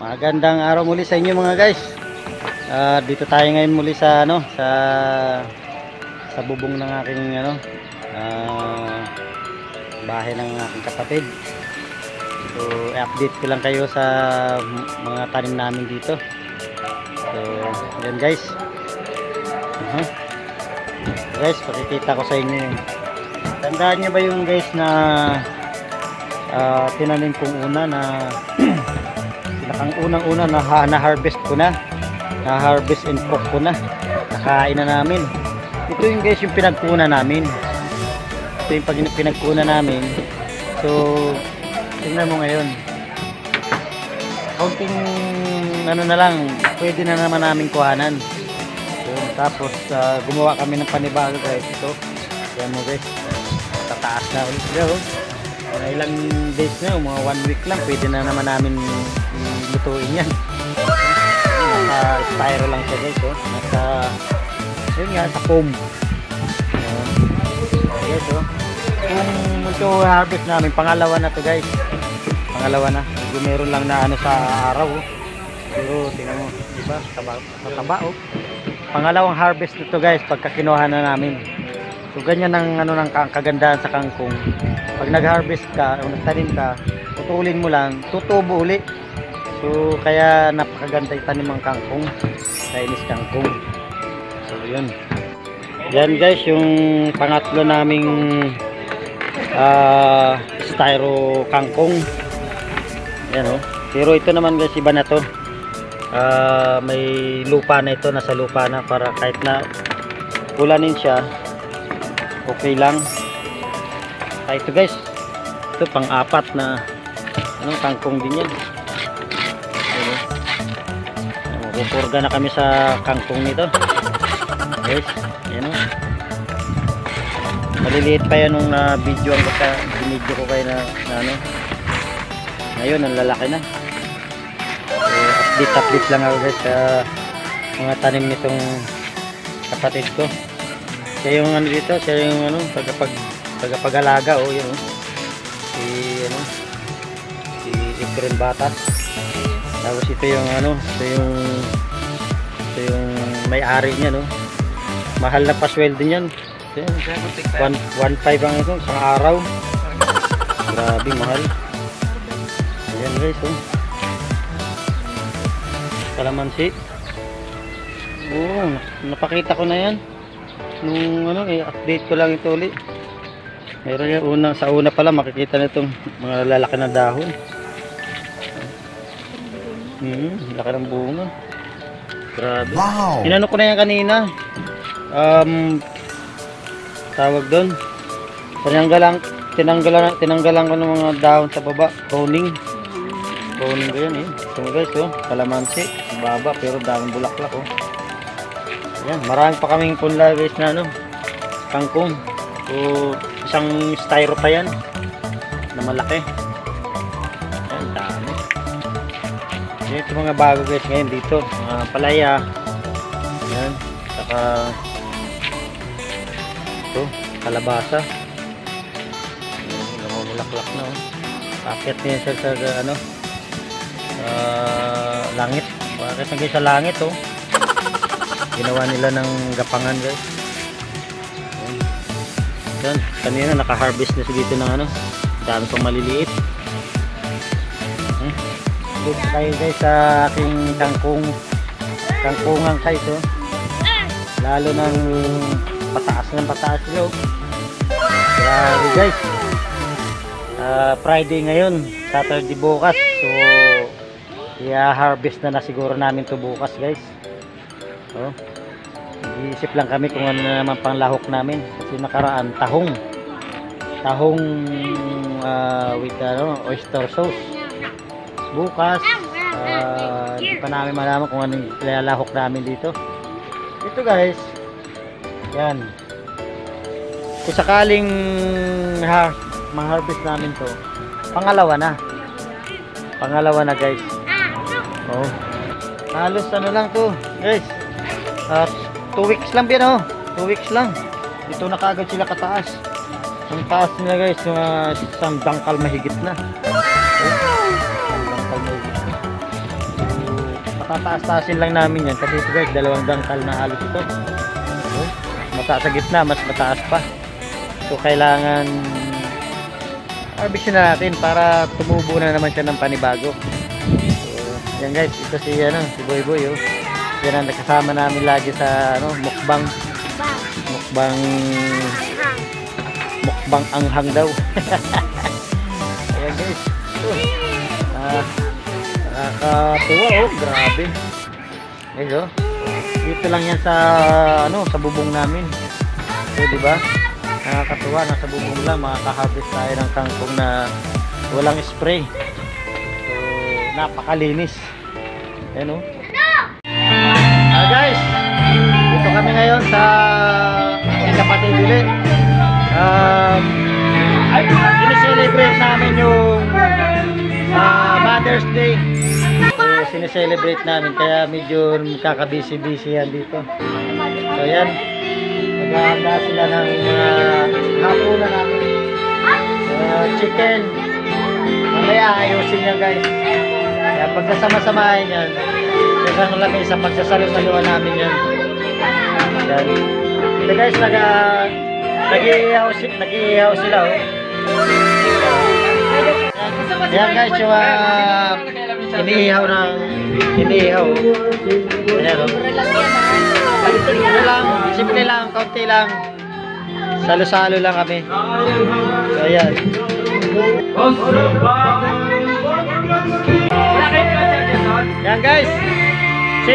Magandang araw muli sa inyo mga guys. Dito tayo ngayon muli sa sa bubong ng aking bahay ng aking kapatid. So i-update ko lang kayo sa mga tanim namin dito. So yan guys. Guys, pakikita ko sa inyo yun. Tandaan nyo ba yung guys na tinanim kong una na ang unang-una na-harvest ko na, na-harvest and cook ko na, nakain na namin. Ito yung guys yung pinagkunan namin. Ito yung pinagkunan namin. So tingnan mo ngayon, kaunting ano na lang, pwede na naman namin kuhanan. So, tapos gumawa kami ng panibago guys. Ito yan mo guys, tataas na ulit daw. Ilang days na, mga 1 week lang, pwede na naman namin lutuin yan. Naka-styro lang siya guys, oh. Yun nga, sa foam. Guys, oh. Kung ito harvest namin, pangalawa na to guys. Pangalawa na. Medyo meron lang na ano sa araw, oh. Pero tingnan mo, diba? Mataba, oh. Pangalawang harvest nito guys, pagka kinuha na namin. So ganyan ang ano ng kagandahan sa kangkong. Pag nag-harvest ka o nagtanim ka, putulin mo lang, tutubo uli. So kaya napakaganda yung tanim ng kangkong, Chinese kangkong. So yun. Yan guys yung pangatlo naming styro kangkong. Yan, oh. Pero ito naman guys, iba na to. May lupa na ito, nasa lupa na, para kahit na ulanin siya, okay lang. Ito guys, ito pang-apat na kangkong din yan. Pupurga na kami sa kangkong nito guys. Yan, oh. Maliliit pa yan nung video ang binidyo ko kayo na ano. Ngayon ang lalaki na. So, update lang ako guys sa mga tanim nitong kapatid ko. Siya yung ano dito, siya yung ano tagapag-alaga, oh, yun, oh. Si Efren Batas. Tapos ito yung ano, ito yung may-ari niya, no. Mahal na pasweldo niyan. 1.5 ang ito, isang araw. Grabe mahal. Ayan guys, oh. Kalamansi. Oh, napakita ko na yan. Nung ano, i-update ko lang ito ulit. Meron yung sa una pala makikita na itong mga lalaki na dahon. Laki ng bunga. Grabe. Wow. Inano ko na yan kanina. Tawag doon. Tinanggalan ko ng mga dahon sa baba. Pruning ko yan, eh. So guys, oh, kalamansi, baba pero daming bulaklak, oh. Ayan, marami pa kaming punla guys na ano, kangkong. So isang styro pa yan na malaki. Ayan, dami. Ito mga bago guys ngayon dito, mga palaya. Ayan, saka ito, kalabasa. Ayan, namumulaklak na, oh. Paket niya sa ano, langit. Bakit na guys sa langit, oh. Ginawa nila ng gapangan guys. Yan, kanina naka-harvest na dito ng ano, dami pang maliliit. Dito tayo guys sa aking kangkungang size, oh. Lalo ng pataas sila, oh. Grabe guys. Friday ngayon, Saturday bukas. So i-harvest na siguro namin to bukas guys. Oh. Iisip lang kami kung ano na naman pang lahok namin kasi nakaraan tahong with oyster sauce. Bukas hindi pa namin malaman kung anong lahok namin dito. Ito guys, yan, kung sakaling ma-harvest namin to, pangalawa na guys. Oh, halos ano lang to guys, 2 weeks lang yan, oh. 2 weeks lang. Ito na kaagad sila kataas. Ang taas nila guys, isang dangkal mahigit na. Isang dangkal mahigit na. So tataas-taasin lang namin yan kasi ito guys, dalawang dangkal na halos ito. So, mataas sa gitna, mas mataas pa. So kailangan harvestin na natin para tumubo na naman siya ng panibago. So yan guys, ito si si Boy Boy oh. Yan ang nakasama namin lagi sa mukbang anghang daw. Ayan guys. Nakakatuwa oh, grabe. Guys oh. Dito lang yan sa sa bubong namin. So di ba? Nakakatuwa, nasa bubong lang makaka-harvest tayo ng kangkong na walang spray. So napakalinis. Ayan oh. Guys, dito kami ngayon sa kapatid Dili. Sineselebrate namin yung Mother's Day. So sineselebrate namin kaya medyo kakabisi-busy yan dito. So yan, naghahanda sila ng mga hapunan namin. Chicken. Mamaya ayusin yan guys. Kaya pagkasama-samahin yan, isang lami sa pagsasalo-saluan namin yan. Yan. Ito guys, nag-iihaw sila oh. Yan guys, yung iniihaw oh. Ayan oh. Ano lang, simple lang, kaunti lang. Salo-salo lang kami. So ayan. Yan guys, si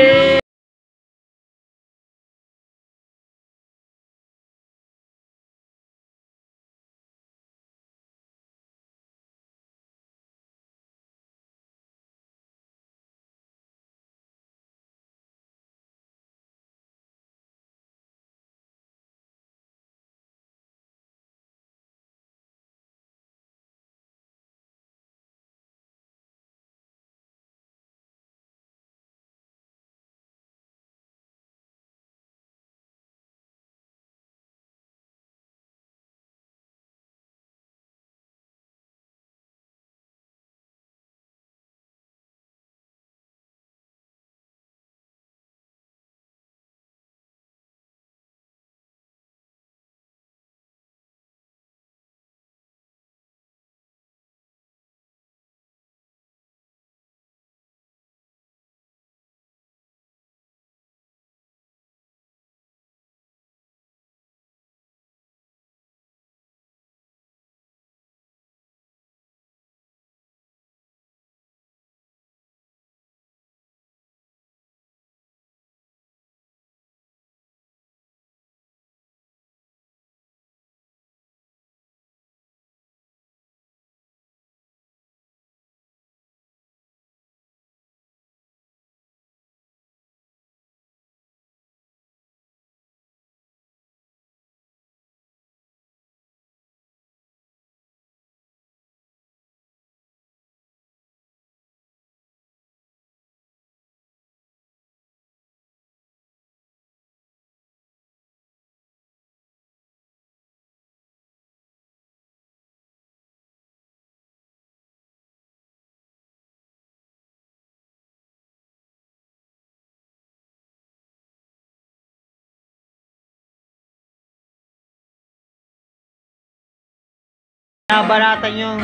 nabaratan yung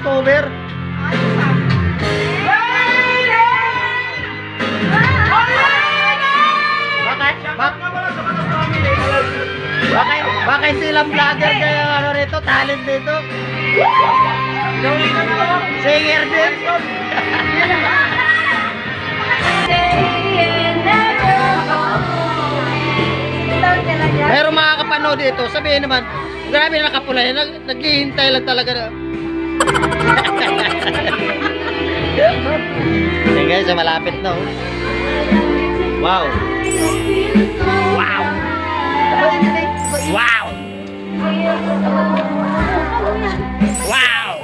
cover. Bakit silang vlogger kaya ano rito, talent dito? Singer din. Pero mga kapanood dito, sabihin naman, grabe na nakapula yan, naghihintay lang talaga na. Yan guys, malapit na oh. Wow. Wow. Wow. Wow.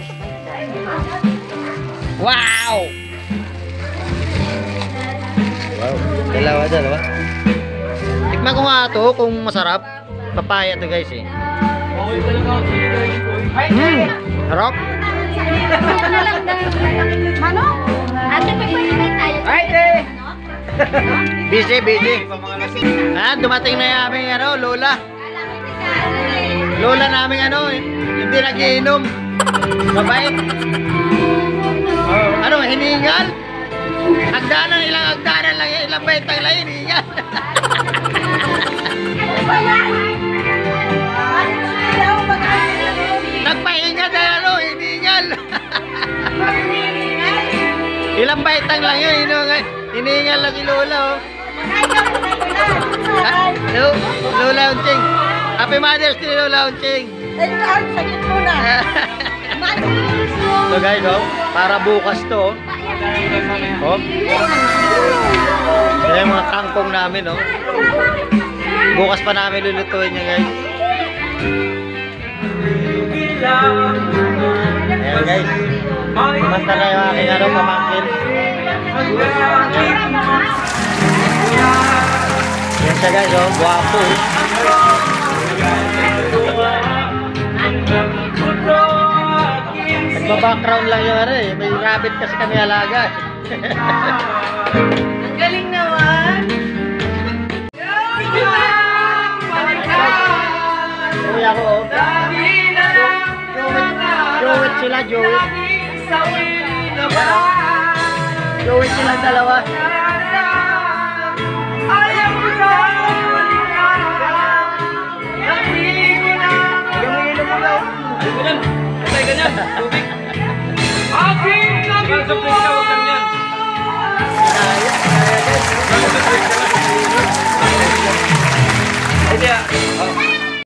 Wow. Wow. Dalawa. Tikman ko nga ito kung masarap. Papaya to guys eh. Harap. Ano? Ate, pagpapalay tayo. Busy. Dumating na yung aming lola. Lola namin hindi nagiinom. Mabait. Hiningal? Ilang hagdanan lang, ilang baitang lang hiningal. Nagpahinga dahil hiningal. Ilang baitang lang yun, hiningal lang si Lola oh. Lola Unching. Happy Mother's Day, Lola Unching. Sakit mo na. So guys, para bukas to. Yan yung mga kangkong namin, bukas pa namin lulutuin niya guys. Ayan guys. Kumanta na yung aking pamangkin. Yan siya guys, guwapo. Nagba-background lang yung may rabbit kasi kami alaga. Ang galing naman. Uy ako Jowit sila, Jowit. Jowit sila dalawa.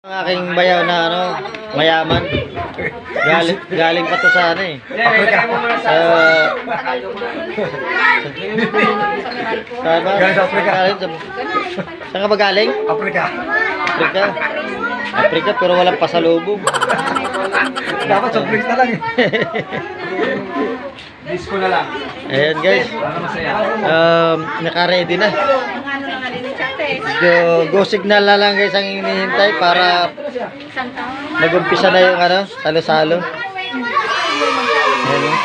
Ang aking bayaw na mayaman. Galing pa to sa Africa. Galing sa Africa. Saan ka ba galing? Africa. Africa pero walang pasalubong. Dapat sa drinks na lang Disco na lang. Ayan guys. Naka-ready na. Go signal na lang guys ang hinihintay para mag-umpisa na yung salo-salo. Ayan.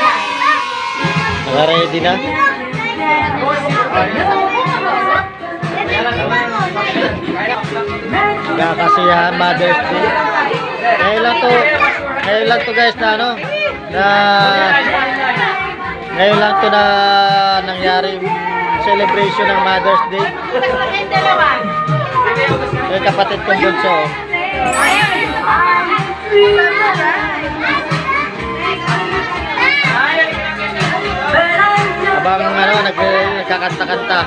Naka-ready na. Kakasiyahan Mother's Day. Ngayon lang to guys ngayon lang to na nangyari celebration ng Mother's Day. Yung kapatid kong bunso. Habang nagkakanta-kanta.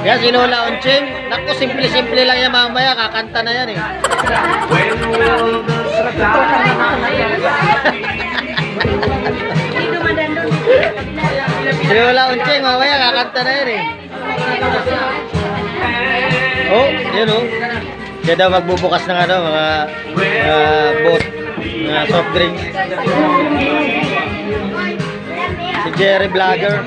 Yan si Lola Unching. Naku, simple-simple lang yan mamaya. Kakanta na yan Si Lola Unching mamaya kakanta na yan Oh, yun Kaya daw magbubukas ng mga boat, mga soft drinks. Si Jerry Vlogger.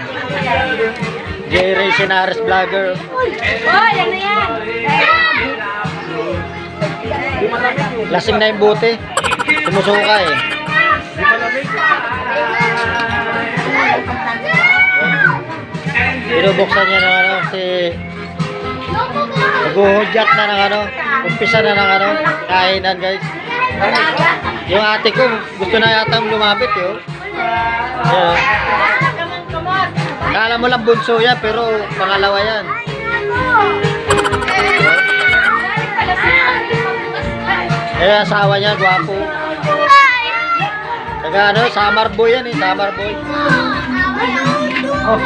Jerry Sinares Vlogger. Ano yan? Lasing na yung bote. Sumusuka Binubuksan niya ng si Naghuhudyat na ng umpisa na ng kainan guys. Yung ate ko, gusto na yata lumapit yun. Yeah. Kala mo lang bunso yan, pero pangalawa yan. Eh, asawa niya, gwapo. Taga ano, summer boy yan eh, summer boy. Oh.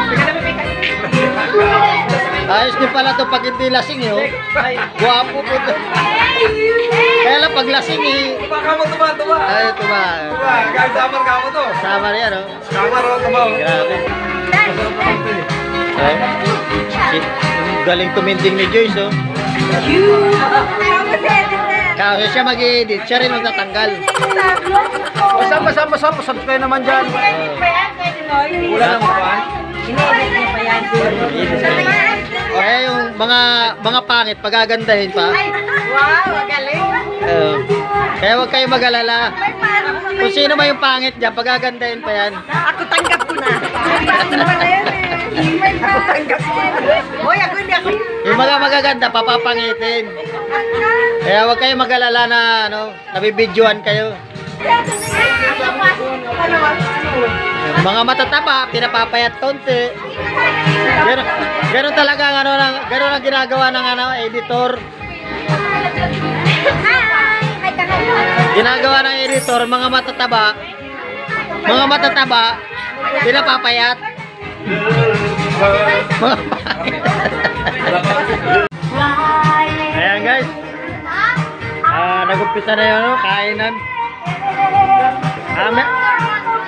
Ayos din pala to pag hindi lasing eh, oh. Gwapo po to. Kaya lang pag lasing eh. Tuba. Ay, tuba. Guys, summer ka mo to. Summer yan, oh. Summer, tuba. Grabe. Oh. Galing tuminding ni Joyce, oh. Kasi siya mag-i-edit, siya rin magtatanggal. Basta, subscribe naman dyan. Wala nang upuan. Okay, yung mga pangit, pagagandahin pa. Wow, magaling. Kaya huwag kayo mag-alala. Kung sino man yung pangit dyan, pagagandahin pa yan. Ako tanggap ko na. Ako tanggap ko na. Hoy, ako hindi ako. Yung mga magaganda, papapangitin. Kaya huwag kayo mag-alala na nabibidyoan kayo. Mga matataba, pinapapayat konti. Ganun talaga ganun ang ginagawa ng editor. Ginagawa ng editor, mga matataba, pinapapayat. Ayan guys. Nag-umpisa na yun, kainan.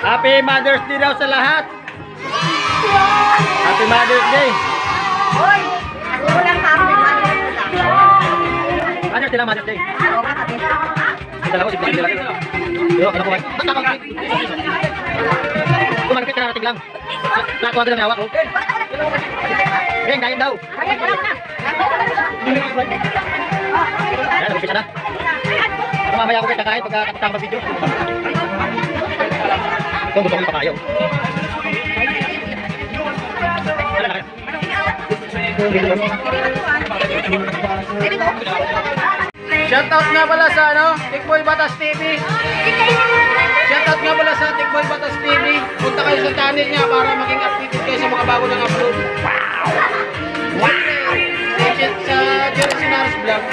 Happy Mother's Day daw sa lahat. Happy Mother's Day. Hoy, ako lang happy Mother's Day. Mother's Day lang, Mother's Day. Ito lang ko, simple lang. Yo, ano ko ba? Kumalikit ka na natin lang. Nakuha ka lang hawak ko. Geng, kain daw. Ayan, nag-umpisa na. Mamaya ako kayo kakain pagkakatang mag-video. Kung gusto ko yung pakayo. Shoutout nga pala sa Tikboy Batas TV. Shoutout nga pala sa Tikboy Batas TV. Punta kayo sa channel niya para maging updated kayo sa mga bago ng upload. Wow! Sa Jerry Sinaris Vlog.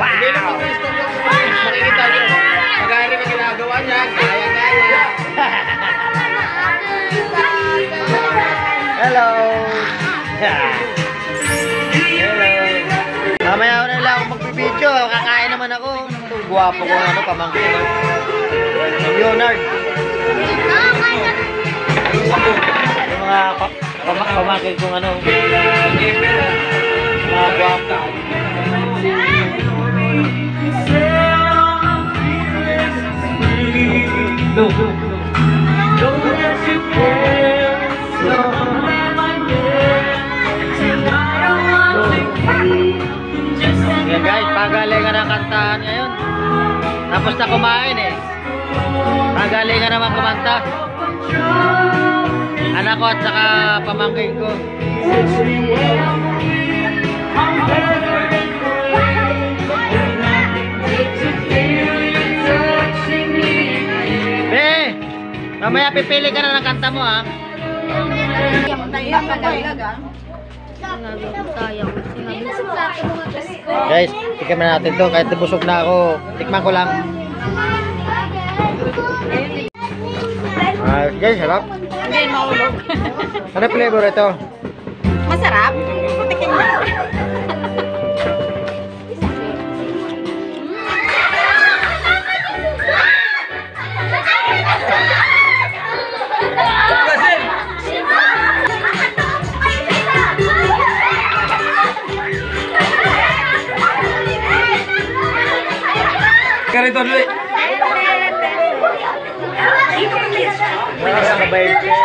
Hindi na pag gusto nyo, makikita nyo. Magari ang ginagawa niya, gaya-gaya. Hello! Hello! Mamaya na lang ako magbibideo, kakain naman ako. Itong guwapo ko, pamangkin. Leonard. Yung mga pamangkin kong mga guwapo. Yan guys, pagalingan ng kantahan ngayon. Tapos na kumain eh. Pagalingan naman kumanta. Anak ko at saka pamangkin ko. Be, mamaya pipili ka na ng kanta mo ha. Guys, tikman natin to kahit busog na ako. Tikman ko lang. Guys, sarap. Hindi, maulog. Ano flavor ito? Masarap? Putikin mo. Ganito ulit. Mabait siya.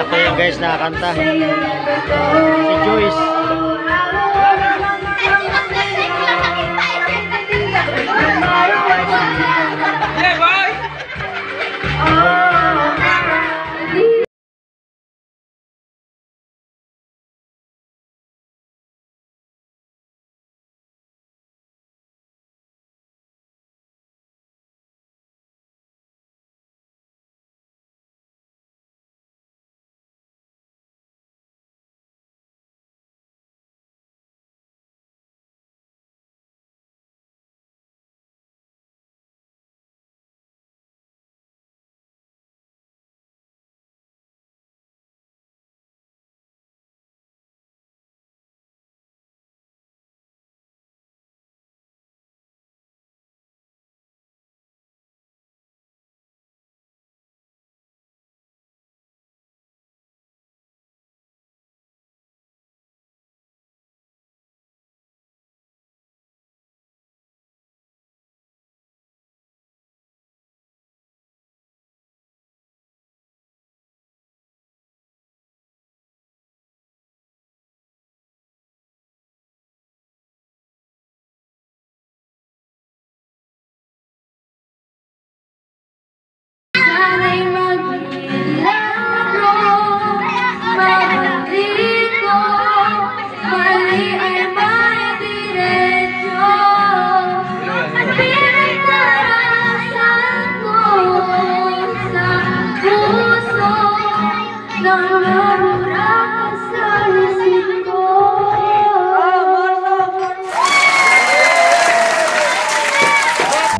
anak ko yan guys nakakanta. Si Joyce.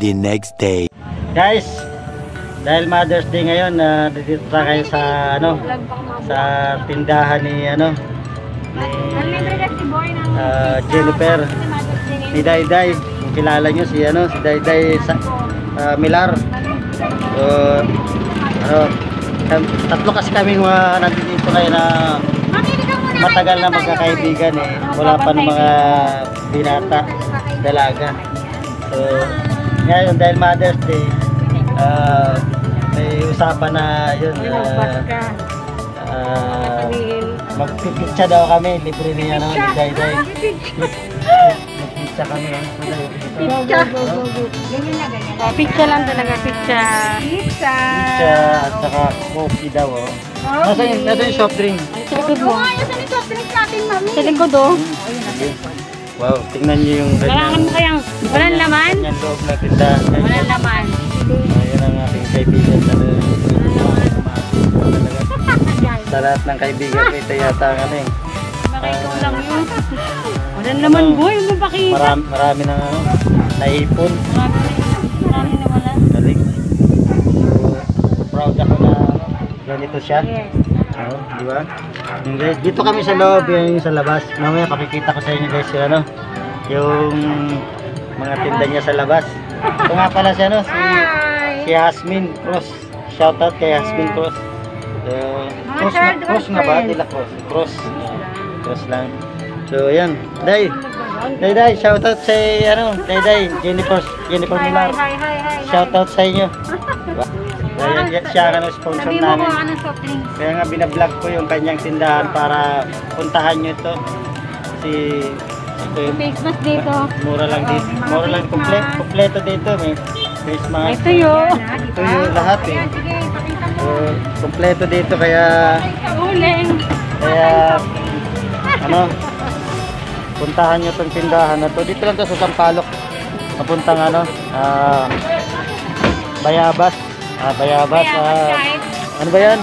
The next day. Guys, dahil Mother's Day ngayon, dito na kayo sa sa tindahan ni Jennifer, ni Dayday. Kung kilala nyo si si Dayday Milar. So, tatlo kasi kami nandito kayo na matagal na magkakaibigan wala pa ng mga binata, dalaga. So, ngayon dahil Mother's Day, may usapan na yun, magpipitsa daw kami, libre niya ni Dayday. Magpipitsa kami. Pizza lang talaga, pizza. Pizza at saka coffee daw. Nasaan yung soft drink? Sa likod mo. Saan yung soft drink natin, mami? Sa likod oh. Wow, tingnan niyo yung Kailangan mo kayang walang laman? yung loob na tindahan. Walang laman. Ayan ang aking kaibigan. Sa lahat ng kaibigan ko, ito yata ang Baka ikaw lang yun. Walang laman boy, huwag mo pakita. Marami na naipon. Marami na wala. Galing. So, proud ako na ganito siya. Yes. Di ba? Yung guys, dito kami sa loob, yung sa labas. Mamaya pakikita ko sa inyo guys yung yung mga tinda niya sa labas. Ito nga pala si si Hasmin Cross. Shoutout kay Hasmin Cross. Cross nga ba? Tila Cross. Cross lang. So yan. Day, shoutout sa Day, Jennifer Milar. Hi. Shoutout sa inyo. Diba? Dahil siya ang sponsor Sabi mo namin. kung anong soft drinks. Kaya nga binablog ko yung kanyang tindahan para puntahan nyo ito. Face mask dito. Mura lang dito. Mura lang kompleto dito. May face mask. May tuyo. Tuyo lahat Sige, pakita mo. So, kompleto dito kaya Uling. puntahan nyo itong tindahan na to. Dito lang to sa Sampaloc. Papuntang Bayabas. Bayabas. Ano ba yan?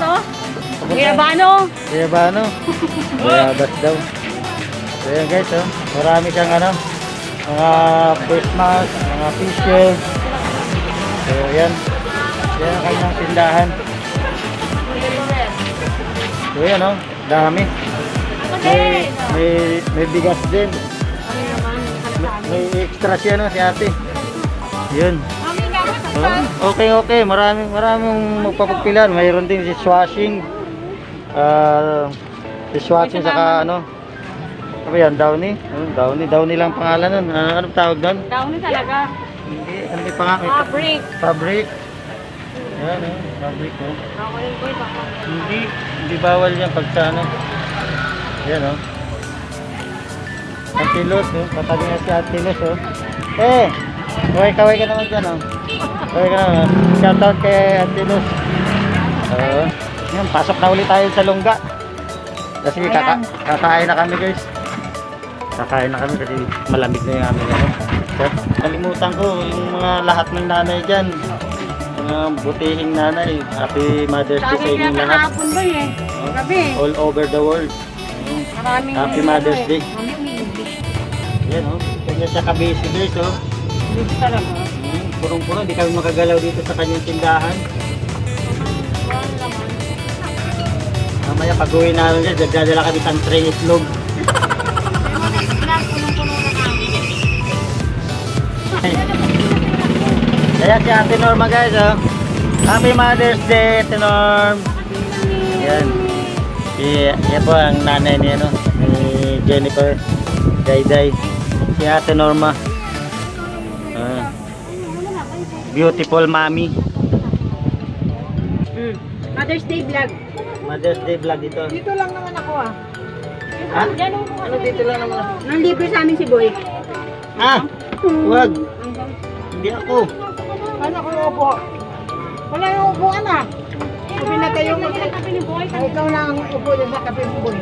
Guyabano. Bayabas daw. So yan guys, marami siyang mga face mask, mga facial. So yan ang kanyang tindahan. So yan dami. May bigas din. May extra siya si ate. Yun. Okay. Maraming magpapagpilan. Mayroon din dishwashing. Dishwashing saka ano ba yan? Downy? Downy lang pangalan nun. Anong tawag doon? Downy talaga. Hindi. Ano may pangalan? Fabric. Fabric. Yan fabric. Ako rin boy. Hindi. Hindi bawal yan pag sa ano. Yan oh. Antilos oh. Patabi na si Antilos oh. Kaway ka naman dyan oh. Kaway ka naman. Shoutout kay Antilos. Yan, pasok na ulit tayo sa lungga. Kasi kakain na kami guys. Kakain na kami kasi malamig na yung aming ano. Kalimutan ko yung mga lahat ng nanay dyan. Mga butihing nanay. Happy Mother's Day sa inyong lahat. Kahapon ba eh? Gabi. All over the world. Maraming Happy Mother's Day. Mamimili. Yan oh. Kanya siya kabisi guys oh. Dito talaga. Purong-purong. Hindi kami makagalaw dito sa kanyang tindahan. Mamaya pag-uwi namin dyan, nagdadala kami ng tray itlog. Kaya si Ate Norma guys oh. Happy Mother's Day Ate Norm. Yan. Yan po ang nanay niya no, ni Jennifer Dayday. Si Ate Norma. Beautiful mommy. Mother's Day vlog. Mother's Day vlog ito. Dito lang naman ako ah. Ha? Ano dito lang naman? Nang libre sa amin si Boy. Wag. Hindi ako. Ano ko upo? Wala yung upuan ah. Sabi na kayo Kape ni Boy. ikaw na ang upo dyan sa kape mo Boy.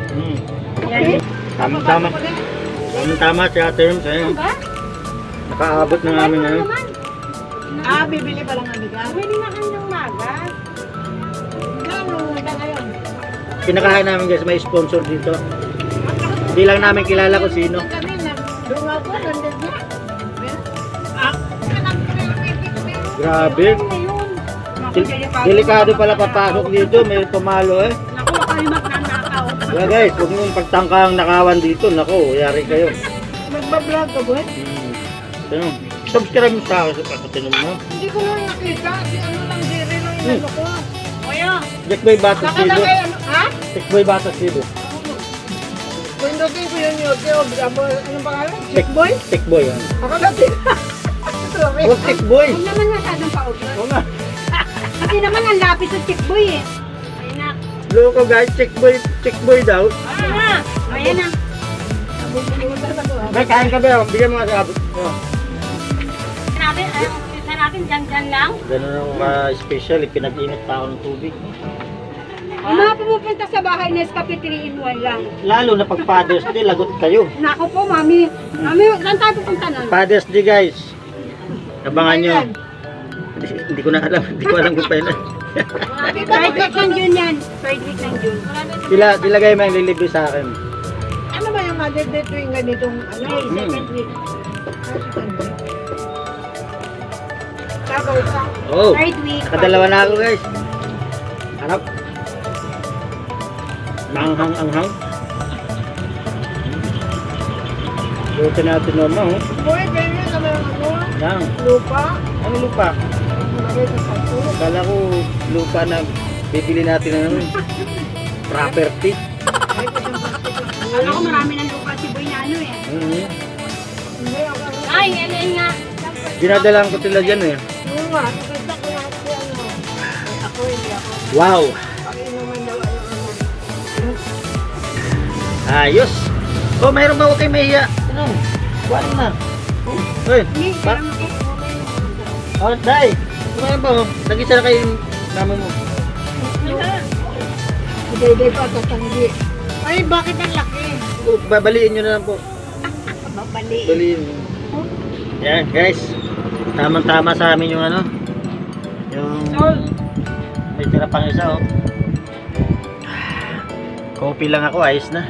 Yan. Tama. Tama si Ate Norm sa'yo. Nakaabot na namin ano. Bibili pa lang ang bigas. Pwede na kanyang magas. Ngayon. Kinakain namin guys, may sponsor dito. Hindi lang namin kilala kung sino. Kami na. Dunga ko, nandun niya. Grabe. Delikado pala papasok dito, may tumalo eh. Naku, kayo magnanakaw. Kaya guys, huwag niyong pagtangkang nakawan dito. Naku, yari kayo. Nagbablog ka Boy? Subscribe mo sa akin sa pagkatinom mo. Hindi ko lang nakita. Si ano lang, zero lang yung ano ko. Kuya. Jackboy Batas Baka Kido. lang kayo, ha? Jackboy Batas Kido. Pindutin ko yung YouTube. Anong pangalan? Checkboy? Jackboy yan. Ako natin. Huwag Jackboy. Huwag naman masyadong paubos. Oo nga. Kasi naman ang lapis ng chickboy eh. Ayun na. Loko guys, Jackboy daw. Ayun na. Ayun na. May kain ka ba? Bigyan mo nga sa abot. Natin dyan lang. Ganun ang special, pinag-init pa ako ng tubig. Ang mga pumupunta sa bahay na Escape 3-in-1 lang. Lalo na pag Father's Day, lagot kayo. Nako po, mami. Mami, saan tayo pupunta nun? Father's Day guys. Abangan nyo. Hindi ko na alam. Hindi ko alam kung kailan. Third week ng June yan. Third week ng June. Ilagay mo yung lilibre sa akin. Ano ba yung Mother Day tuwing ganitong ano? Second week. Tapos, Oh, Third week. nakadalawa na ako guys. Harap. Manghang-anghang. Luto natin Norma oh. boy, ganyan naman ang ano? Yan. Lupa. Ano lupa? Lagay sa sato. Kala ko lupa na bibili natin ng ano. Property. Alam ko marami ng lupa si Boy na ano eh. Hindi ako. Ay, yan nga. Dinadalaan ko sila dyan eh. Oo nga, nakita ko lahat si ano. Ako hindi ako. Wow! Pakinuman daw ano. Ayos! Oh, mayroon ba huwag kayo mahiya? Ano? Kuhaan na. Uy! Oh, Day! Kumain ba? Nag-isa na kayo yung mama mo. Hindi pa tatanggi. Ay, bakit ang laki? Oh, babaliin nyo na lang po. Babali. Baliin. Yan guys. Tamang-tama sa amin yung ano. Yung may tira pang isa oh. Coffee lang ako, ayos na.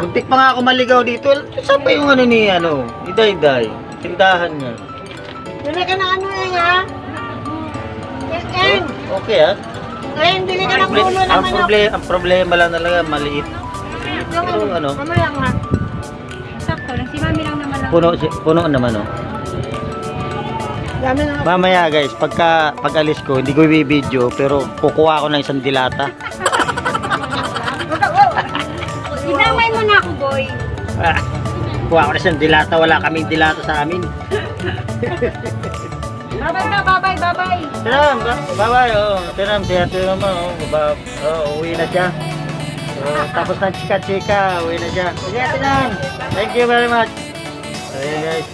Muntik pa nga ako maligaw dito. Saan pa yung ano ni ano? Iday-day. Tindahan niya. Dili ka na ano eh ha? Yes, Okay ah. Ngayon, dili ka na pulo naman ako. Ang problema lang talaga maliit. Pero ano? Mamaya nga. Sakto lang. Si Mami lang naman lang. Puno naman oh. Dami na. Mamaya guys, pag alis ko, hindi ko i-video pero kukuha ko ng isang dilata. Idamay mo na ako, Boy. Kuha ko na isang dilata, wala kaming dilata sa amin. Bye-bye na, bye-bye. Tinam, bye-bye. Oh, tinam, tiyan mo. Uwi na siya. So, tapos ng chika-chika, uwi na siya. Sige, tinam. Thank you very much. So, yun guys.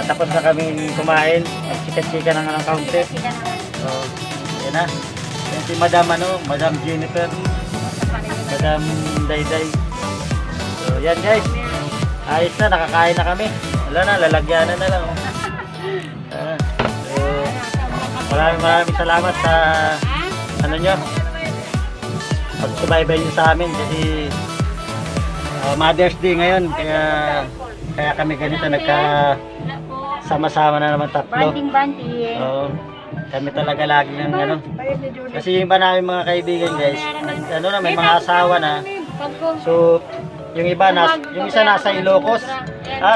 Tapos na kami kumain. Chika-chika ng counter. So, yan na. Yan si Madam Madam Jennifer. Madam Dayday. So, yan guys. Ayos na, nakakain na kami. Wala na, lalagyanan na lang. So, maraming salamat sa nyo. Pagsubaybay nyo sa amin kasi Mother's Day ngayon. Kaya kami ganito nagka-sama-sama na naman tatlo. Banting-banting. Oo. Kami talaga lagi ng kasi yung iba namin mga kaibigan guys, may mga asawa na. So, yung iba yung isa nasa Ilocos.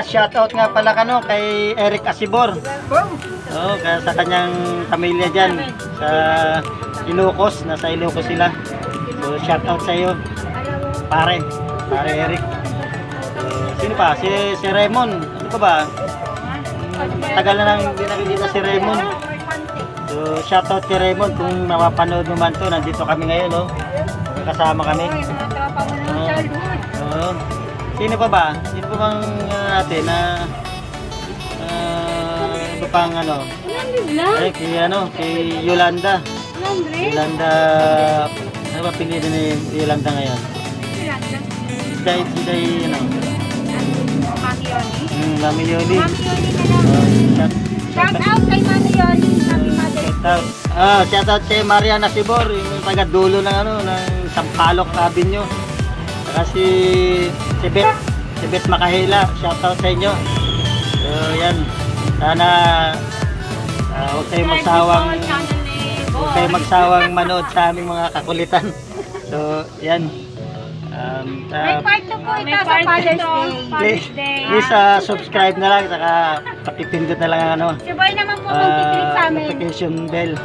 Shoutout nga pala kay Eric Asibor. Sa kanyang pamilya diyan sa Ilocos, nasa Ilocos sila. So, shoutout sa iyo. Pare Eric. Sino pa? Si Raymond. Ano pa ba? Tagal na nang hindi nakikita si Raymond. So, shoutout kay Raymond kung mapapanood mo man to. Nandito kami ngayon, no? Kasama kami. Sino pa ba? Sino pa bang natin na ano pang si Yolanda. Yolanda, ano ba pinili ni Yolanda ngayon? Day, Mami Yoli. Shout out kay Mami Yoli. Happy Mother's Day. Shout out kay Mariana Sibor, yung taga dulo ng ng Sampaloc Avenue. Saka si Bet Makahila, shout out sa inyo. So yan, sana huwag kayong magsawang manood sa aming mga kakulitan. So yan. May part 2 po ito sa Father's Day. Please subscribe na lang, saka pakipindot na lang Si Boy naman po mag-click sa amin. notification bell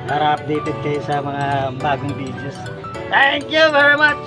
para updated kayo sa mga bagong videos. Thank you very much!